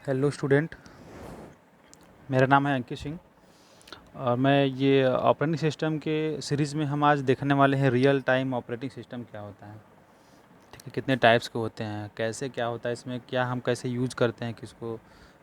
Hello student, मेरा नाम है अंकित सिंह और मैं ये ऑपरेटिंग सिस्टम के सीरीज़ में हम आज देखने वाले हैं रियल टाइम ऑपरेटिंग सिस्टम क्या होता है। ठीक है, कितने टाइप्स के होते हैं, कैसे क्या होता है इसमें, क्या हम कैसे यूज़ करते हैं, किसको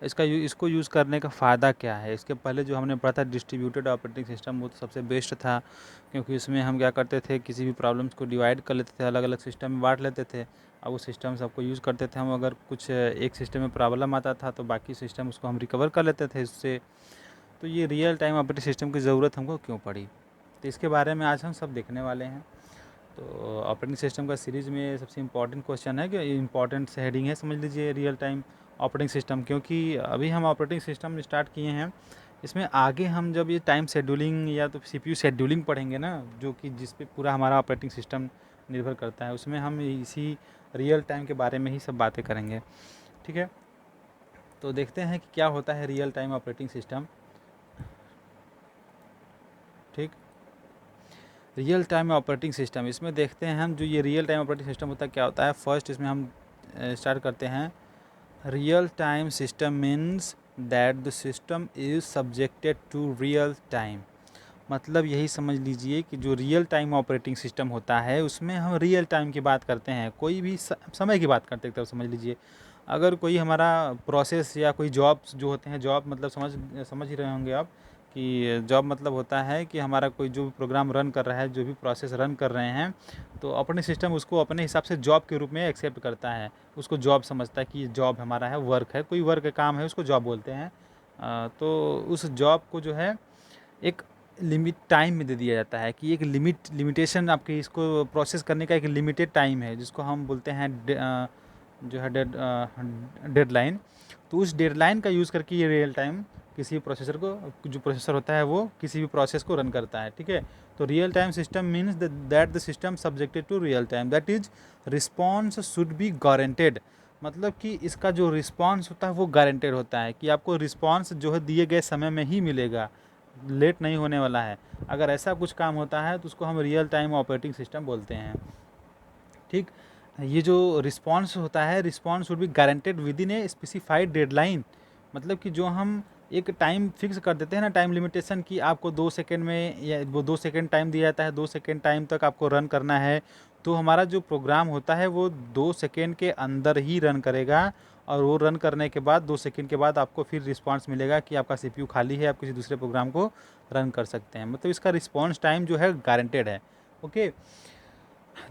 इसको यूज़ करने का फ़ायदा क्या है। इसके पहले जो हमने पढ़ा था डिस्ट्रीब्यूटेड ऑपरेटिंग सिस्टम, वो तो सबसे बेस्ट था, क्योंकि इसमें हम क्या करते थे, किसी भी प्रॉब्लम्स को डिवाइड कर लेते थे, अलग अलग सिस्टम में बांट लेते थे और वो सिस्टम सबको यूज़ करते थे हम। अगर कुछ एक सिस्टम में प्रॉब्लम आता था तो बाकी सिस्टम उसको हम रिकवर कर लेते थे इससे। तो ये रियल टाइम ऑपरेटिंग सिस्टम की ज़रूरत हमको क्यों पड़ी, तो इसके बारे में आज हम सब देखने वाले हैं। तो ऑपरेटिंग सिस्टम का सीरीज़ में सबसे इम्पॉर्टेंट क्वेश्चन है कि इम्पॉर्टेंट से हेडिंग है, समझ लीजिए रियल टाइम ऑपरेटिंग सिस्टम, क्योंकि अभी हम ऑपरेटिंग सिस्टम स्टार्ट किए हैं। इसमें आगे हम जब ये टाइम शेड्यूलिंग या तो सीपीयू शेड्यूलिंग पढ़ेंगे ना, जो कि जिस पे पूरा हमारा ऑपरेटिंग सिस्टम निर्भर करता है, उसमें हम इसी रियल टाइम के बारे में ही सब बातें करेंगे। ठीक है, तो देखते हैं कि क्या होता है रियल टाइम ऑपरेटिंग सिस्टम। ठीक, रियल टाइम ऑपरेटिंग सिस्टम, इसमें देखते हैं हम जो ये रियल टाइम ऑपरेटिंग सिस्टम होता है क्या होता है। फर्स्ट इसमें हम स्टार्ट करते हैं। Real time system means that the system is subjected to real time. मतलब यही समझ लीजिए कि जो रियल टाइम ऑपरेटिंग सिस्टम होता है उसमें हम रियल टाइम की बात करते हैं, कोई भी समय की बात करते हैं। तब समझ लीजिए अगर कोई हमारा प्रोसेस या कोई जॉब्स जो होते हैं, जॉब मतलब समझ ही रहे होंगे आप कि जॉब मतलब होता है कि हमारा कोई जो भी प्रोग्राम रन कर रहा है, जो भी प्रोसेस रन कर रहे हैं, तो ऑपरेटिंग सिस्टम उसको अपने हिसाब से जॉब के रूप में एक्सेप्ट करता है। उसको जॉब समझता है कि ये जॉब हमारा है, वर्क है, कोई वर्क का काम है, उसको जॉब बोलते हैं। तो उस जॉब को जो है एक लिमिट टाइम में दे दिया जाता है कि एक लिमिटेशन आपके इसको प्रोसेस करने का एक लिमिटेड टाइम है, जिसको हम बोलते हैं जो है डेडलाइन। तो उस डेडलाइन का यूज़ करके ये रियल टाइम किसी प्रोसेसर को, जो प्रोसेसर होता है वो किसी भी प्रोसेस को रन करता है। ठीक है, तो real time system means that the system subjected to real time, that is response should be guaranteed. मतलब कि इसका जो रिस्पॉन्स होता है वो गारंटेड होता है कि आपको रिस्पॉन्स जो है दिए गए समय में ही मिलेगा, लेट नहीं होने वाला है। अगर ऐसा कुछ काम होता है तो उसको हम रियल टाइम ऑपरेटिंग सिस्टम बोलते हैं। ठीक, ये जो रिस्पॉन्स होता है, response should be guaranteed with in a specified deadline. मतलब कि जो हम एक टाइम फिक्स कर देते हैं ना, टाइम लिमिटेशन, कि आपको 2 सेकेंड में, या वो 2 सेकेंड टाइम दिया जाता है, 2 सेकेंड टाइम तक आपको रन करना है, तो हमारा जो प्रोग्राम होता है वो 2 सेकेंड के अंदर ही रन करेगा। और वो रन करने के बाद 2 सेकेंड के बाद आपको फिर रिस्पॉन्स मिलेगा कि आपका सीपीयू खाली है, आप किसी दूसरे प्रोग्राम को रन कर सकते हैं। मतलब इसका रिस्पॉन्स टाइम जो है गारंटेड है। ओके,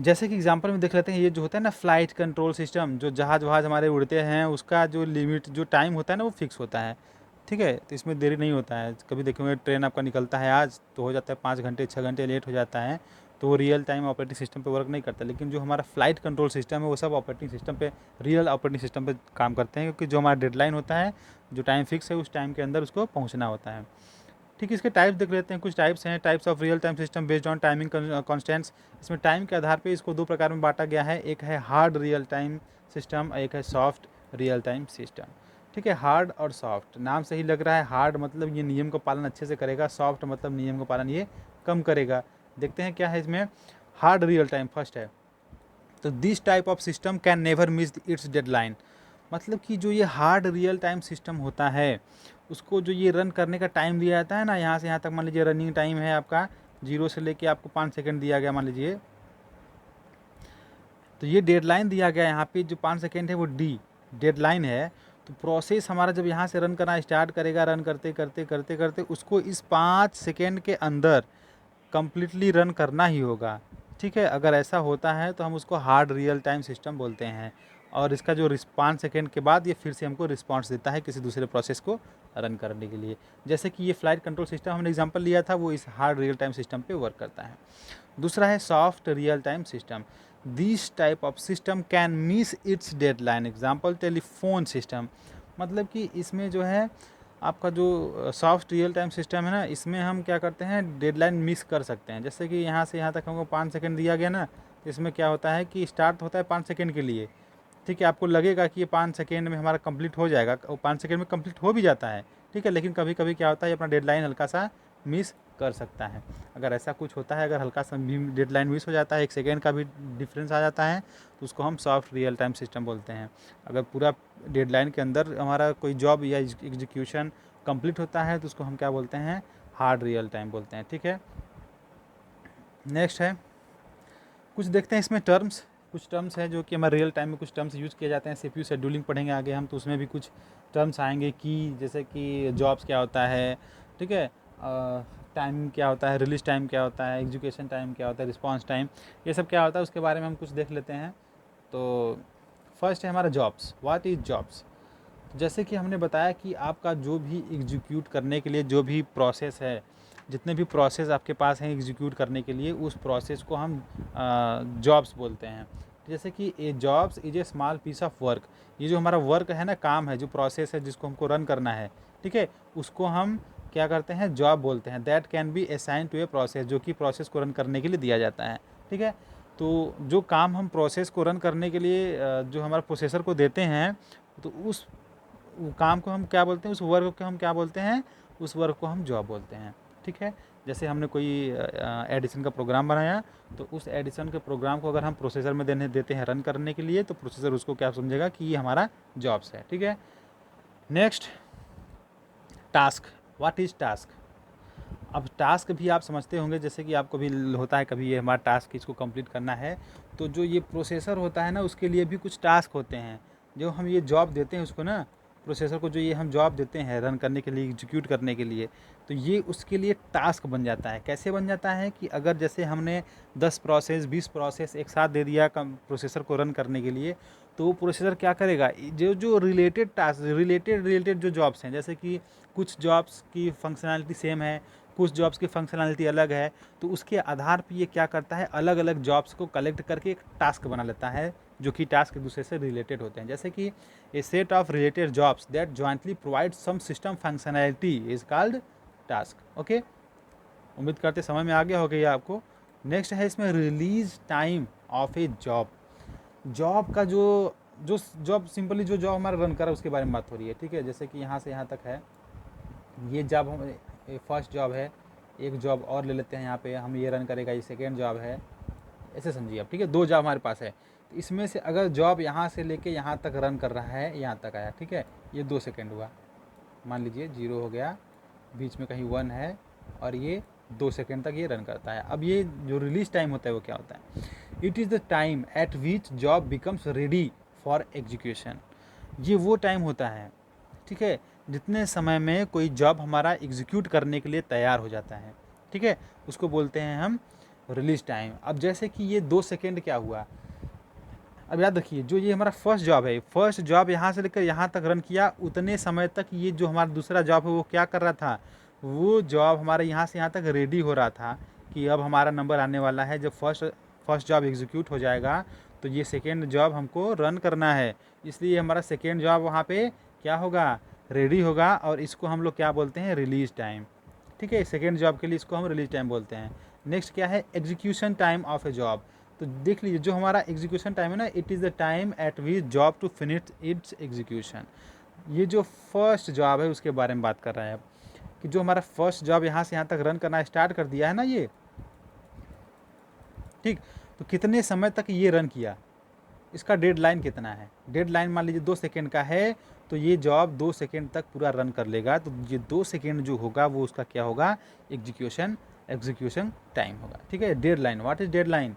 जैसे कि एग्जांपल में देख लेते हैं, ये जो होता है ना फ्लाइट कंट्रोल सिस्टम, जो जहाज़ वहाज़ हमारे उड़ते हैं, उसका जो लिमिट, जो टाइम होता है ना, वो फिक्स होता है। ठीक है, तो इसमें देरी नहीं होता है। कभी देखेंगे ट्रेन आपका निकलता है आज, तो हो जाता है 5 घंटे 6 घंटे लेट हो जाता है, तो वो रियल टाइम ऑपरेटिंग सिस्टम पे वर्क नहीं करता। लेकिन जो हमारा फ्लाइट कंट्रोल सिस्टम है वो सब ऑपरेटिंग सिस्टम पे, रियल ऑपरेटिंग सिस्टम पे काम करते हैं, क्योंकि जो हमारा डेडलाइन होता है, जो टाइम फिक्स है, उस टाइम के अंदर उसको पहुँचना होता है। ठीक है, इसके टाइप्स देख लेते हैं। कुछ टाइप्स हैं, types of real time system based on timing constants. इसमें टाइम के आधार पे इसको 2 प्रकार में बांटा गया है, एक है हार्ड रियल टाइम सिस्टम, एक है सॉफ्ट रियल टाइम सिस्टम। ठीक है, हार्ड और सॉफ्ट, नाम से ही लग रहा है, हार्ड मतलब ये नियम का पालन अच्छे से करेगा, सॉफ्ट मतलब नियम का पालन ये कम करेगा। देखते हैं क्या है इसमें। हार्ड रियल टाइम फर्स्ट है, तो this type of system can never miss it's deadline. मतलब कि जो ये हार्ड रियल टाइम सिस्टम होता है, उसको जो ये रन करने का टाइम दिया जाता है ना, यहाँ से यहाँ तक मान लीजिए रनिंग टाइम है आपका, 0 से लेके आपको 5 सेकेंड दिया गया मान लीजिए, तो ये डेडलाइन दिया गया यहाँ पे, जो 5 सेकेंड है वो डेडलाइन है। तो प्रोसेस हमारा जब यहाँ से रन करना स्टार्ट करेगा, रन करते करते करते करते उसको इस 5 सेकेंड के अंदर कम्प्लीटली रन करना ही होगा। ठीक है, अगर ऐसा होता है तो हम उसको हार्ड रियल टाइम सिस्टम बोलते हैं। और इसका जो 5 सेकेंड के बाद ये फिर से हमको रिस्पॉन्स देता है किसी दूसरे प्रोसेस को रन करने के लिए। जैसे कि ये फ्लाइट कंट्रोल सिस्टम हमने एग्जांपल लिया था, वो इस हार्ड रियल टाइम सिस्टम पे वर्क करता है। दूसरा है soft real time system. This type of system can miss it's deadline, example telephone system. मतलब कि इसमें जो है आपका जो सॉफ्ट रियल टाइम सिस्टम है ना, इसमें हम क्या करते हैं, डेडलाइन मिस कर सकते हैं। जैसे कि यहाँ से यहाँ तक हमको 5 सेकेंड दिया गया ना, इसमें क्या होता है कि स्टार्ट होता है 5 सेकेंड के लिए। ठीक है, आपको लगेगा कि ये 5 सेकेंड में हमारा कंप्लीट हो जाएगा, और 5 सेकेंड में कंप्लीट हो भी जाता है। ठीक है, लेकिन कभी कभी क्या होता है, अपना डेडलाइन हल्का सा मिस कर सकता है। अगर ऐसा कुछ होता है, अगर हल्का सा भी डेडलाइन मिस हो जाता है, 1 सेकेंड का भी डिफरेंस आ जाता है, तो उसको हम सॉफ्ट रियल टाइम सिस्टम बोलते हैं। अगर पूरा डेडलाइन के अंदर हमारा कोई जॉब या एग्जीक्यूशन कंप्लीट होता है, तो उसको हम क्या बोलते हैं, हार्ड रियल टाइम बोलते हैं। ठीक है, नेक्स्ट है, कुछ देखते हैं इसमें टर्म्स, कुछ टर्म्स है जो कि हमारे रियल टाइम में कुछ टर्म्स यूज़ किए जाते हैं। सीपीयू शेड्यूलिंग पढ़ेंगे आगे हम, तो उसमें भी कुछ टर्म्स आएंगे कि जैसे कि जॉब्स क्या होता है, ठीक है, टाइम क्या होता है, रिलीज टाइम क्या होता है, एग्जीक्यूशन टाइम क्या होता है, रिस्पांस टाइम, ये सब क्या होता है उसके बारे में हम कुछ देख लेते हैं। तो फर्स्ट है हमारा जॉब्स। What is jobs? जैसे कि हमने बताया कि आपका जो भी एग्जीक्यूट करने के लिए जो भी प्रोसेस है, जितने भी प्रोसेस आपके पास हैं एग्जीक्यूट करने के लिए, उस प्रोसेस को हम जॉब्स बोलते हैं। जैसे कि a jobs is a small piece of work, ये जो हमारा वर्क है ना, काम है, जो प्रोसेस है जिसको हमको रन करना है, ठीक है, उसको हम क्या करते हैं, जॉब बोलते हैं। That can be assign to a process, जो कि प्रोसेस को रन करने के लिए दिया जाता है। ठीक है, तो जो काम हम प्रोसेस को रन करने के लिए जो हमारा प्रोसेसर को देते हैं, तो उस काम को हम क्या बोलते हैं, उस वर्क को हम क्या बोलते हैं, उस वर्क को हम जॉब बोलते हैं। ठीक है, जैसे हमने कोई एडिशन का प्रोग्राम बनाया, तो उस एडिशन के प्रोग्राम को अगर हम प्रोसेसर में देते हैं रन करने के लिए, तो प्रोसेसर उसको क्या समझेगा कि ये हमारा जॉब्स है। ठीक है, next task. What is task? अब टास्क भी आप समझते होंगे, जैसे कि आपको भी होता है कभी ये हमारा टास्क इसको कंप्लीट करना है, तो जो ये प्रोसेसर होता है ना, उसके लिए भी कुछ टास्क होते हैं। जो हम ये जॉब देते हैं उसको ना, प्रोसेसर को जो ये हम जॉब देते हैं रन करने के लिए, एग्जीक्यूट करने के लिए, तो ये उसके लिए टास्क बन जाता है। कैसे बन जाता है कि अगर जैसे हमने 10 प्रोसेस 20 प्रोसेस एक साथ दे दिया प्रोसेसर को रन करने के लिए, तो वो प्रोसेसर क्या करेगा, जो जो रिलेटेड टास्क, रिलेटेड जो जॉब्स हैं, जैसे कि कुछ जॉब्स की फंक्शनैलिटी सेम है, कुछ जॉब्स की फंक्शनैलिटी अलग है, तो उसके आधार पे ये क्या करता है, अलग अलग जॉब्स को कलेक्ट करके एक टास्क बना लेता है, जो कि टास्क एक दूसरे से रिलेटेड होते हैं। जैसे कि a set of related jobs that jointly provide some system functionality is called task. Okay, उम्मीद करते समझ में आ गया होगा ये आपको। नेक्स्ट है इसमें release time of a job. Job का जो जो जॉब सिंपली जो जॉब हमारा रन करा उसके बारे में बात हो रही है। ठीक है, जैसे कि यहाँ से यहाँ तक है, ये जॉब हम फर्स्ट जॉब है, एक जॉब और ले लेते हैं यहाँ पे, हम ये रन करेगा, ये सेकेंड जॉब है, ऐसे समझिए आप। ठीक है, 2 जॉब हमारे पास है, तो इसमें से अगर जॉब यहाँ से लेके यहाँ तक रन कर रहा है, यहाँ तक आया, ठीक है, ये 2 सेकेंड हुआ, मान लीजिए 0 हो गया, बीच में कहीं 1 है, और ये 2 सेकेंड तक ये रन करता है। अब ये जो रिलीज टाइम होता है वो क्या होता है, it is the time at which job becomes ready for execution. ये वो टाइम होता है, ठीक है, जितने समय में कोई जॉब हमारा एग्जीक्यूट करने के लिए तैयार हो जाता है। ठीक है, उसको बोलते हैं हम रिलीज टाइम। अब जैसे कि ये 2 सेकेंड क्या हुआ, अब याद रखिए, जो ये हमारा फर्स्ट जॉब है, फर्स्ट जॉब यहाँ से लेकर यहाँ तक रन किया, उतने समय तक ये जो हमारा दूसरा जॉब है वो क्या कर रहा था, वो जॉब हमारे यहाँ से यहाँ तक रेडी हो रहा था कि अब हमारा नंबर आने वाला है। जब फर्स्ट जॉब एग्जीक्यूट हो जाएगा, तो ये सेकेंड जॉब हमको रन करना है, इसलिए हमारा सेकेंड जॉब वहाँ पे क्या होगा, रेडी होगा, और इसको हम लोग क्या बोलते हैं, रिलीज टाइम। ठीक है, सेकेंड जॉब के लिए इसको हम रिलीज टाइम बोलते हैं। नेक्स्ट क्या है, execution time of a job. तो देख लीजिए, जो हमारा एग्जीक्यूशन टाइम है ना, it is the time at which job to finish its execution. ये जो फर्स्ट जॉब है उसके बारे में बात कर रहे हैं अब, कि जो हमारा फर्स्ट जॉब यहाँ से यहाँ तक रन करना स्टार्ट कर दिया है ना ये, ठीक, तो कितने समय तक ये रन किया, इसका डेडलाइन कितना है। डेडलाइन मान लीजिए 2 सेकेंड का है, तो ये जॉब 2 सेकेंड तक पूरा रन कर लेगा, तो ये 2 सेकेंड जो होगा वो उसका क्या होगा, एग्जीक्यूशन टाइम होगा। ठीक है, deadline. What is deadline?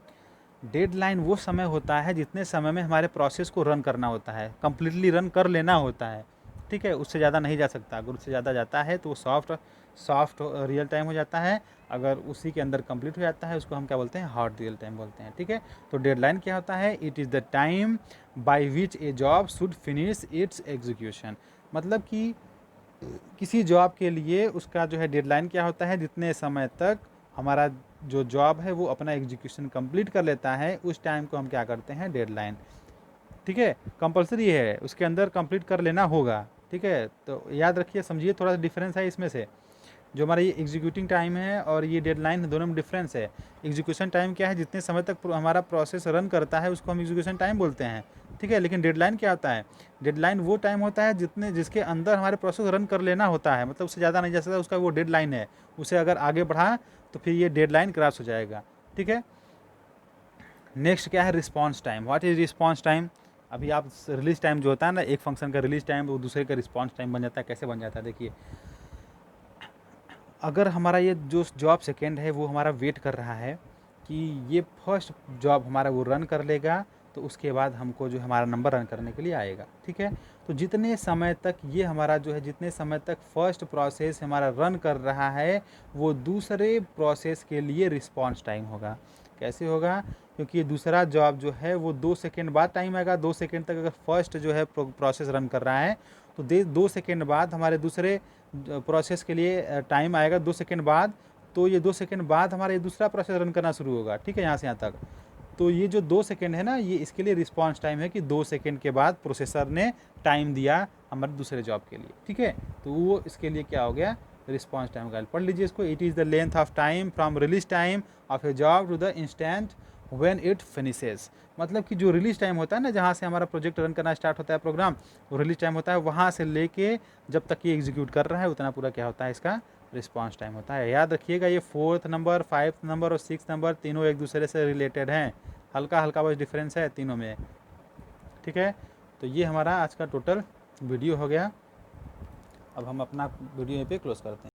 Deadline वो समय होता है जितने समय में हमारे प्रोसेस को रन करना होता है, कम्प्लीटली रन कर लेना होता है। ठीक है, उससे ज़्यादा नहीं जा सकता, अगर उससे ज़्यादा जाता है तो वो सॉफ्ट रियल टाइम हो जाता है, अगर उसी के अंदर कंप्लीट हो जाता है उसको हम क्या बोलते हैं, हार्ड रियल टाइम बोलते हैं। ठीक है, तो डेडलाइन क्या होता है, it is the time by which A job should finish its execution. मतलब कि किसी जॉब के लिए उसका जो है डेडलाइन क्या होता है, जितने समय तक हमारा जो जॉब है वो अपना एग्जीक्यूशन कंप्लीट कर लेता है, उस टाइम को हम क्या करते हैं, डेडलाइन। ठीक है, कंपलसरी है, उसके अंदर कंप्लीट कर लेना होगा। ठीक है, तो याद रखिए, समझिए, थोड़ा सा डिफरेंस है इसमें से। जो हमारा ये एग्जीक्यूटिंग टाइम है और ये डेडलाइन दोनों में डिफरेंस है। एग्जीक्यूशन टाइम क्या है, जितने समय तक हमारा प्रोसेस रन करता है उसको हम एग्जीक्यूशन टाइम बोलते हैं, ठीक है। लेकिन डेडलाइन क्या होता है, डेडलाइन वो टाइम होता है जिसके अंदर हमारे प्रोसेस रन कर लेना होता है, मतलब उससे ज़्यादा नहीं जा सकता, उसका वो डेडलाइन है। उसे अगर आगे बढ़ा तो फिर ये डेडलाइन क्रॉस हो जाएगा, ठीक है। नेक्स्ट क्या है, response time. What is response time. अभी आप रिलीज टाइम जो होता है ना, एक फंक्शन का रिलीज टाइम वो दूसरे का रिस्पॉन्स टाइम बन जाता है। कैसे बन जाता है, देखिए, अगर हमारा ये जो जॉब सेकेंड है वो हमारा वेट कर रहा है कि ये फर्स्ट जॉब हमारा वो रन कर लेगा, तो उसके बाद हमको जो हमारा नंबर रन करने के लिए आएगा, ठीक है। तो जितने समय तक ये हमारा जो है, जितने समय तक फर्स्ट प्रोसेस हमारा रन कर रहा है, वो दूसरे प्रोसेस के लिए रिस्पॉन्स टाइम होगा। कैसे होगा, क्योंकि ये दूसरा जॉब जो है वो 2 सेकेंड बाद टाइम आएगा। 2 सेकेंड तक अगर फर्स्ट जो है प्रोसेस रन कर रहा है, तो 2 सेकेंड बाद हमारे दूसरे प्रोसेस के लिए टाइम आएगा 2 सेकेंड बाद। तो ये 2 सेकेंड बाद हमारा ये दूसरा प्रोसेस रन करना शुरू होगा, ठीक है, यहाँ से यहाँ तक। तो ये जो 2 सेकेंड है ना, ये इसके लिए रिस्पॉन्स टाइम है कि 2 सेकेंड के बाद प्रोसेसर ने टाइम दिया हमारे दूसरे जॉब के लिए, ठीक है। तो वो इसके लिए क्या हो गया, रिस्पॉन्स टाइम का। पढ़ लीजिए इसको। It is the length of time from release time of a job to the instant when it finishes. मतलब कि जो रिलीज टाइम होता है ना, जहाँ से हमारा प्रोजेक्ट रन करना स्टार्ट होता है, प्रोग्राम, वो रिलीज टाइम होता है, वहाँ से लेके जब तक ये एग्जीक्यूट कर रहा है उतना पूरा क्या होता है, इसका रिस्पॉन्स टाइम होता है। याद रखिएगा, ये 4th नंबर, 5th नंबर और 6th नंबर तीनों एक दूसरे से रिलेटेड हैं। हल्का हल्का बस डिफरेंस है तीनों में, ठीक है। तो ये हमारा आज का टोटल वीडियो हो गया। अब हम अपना वीडियो यहाँ पे क्लोज करते हैं।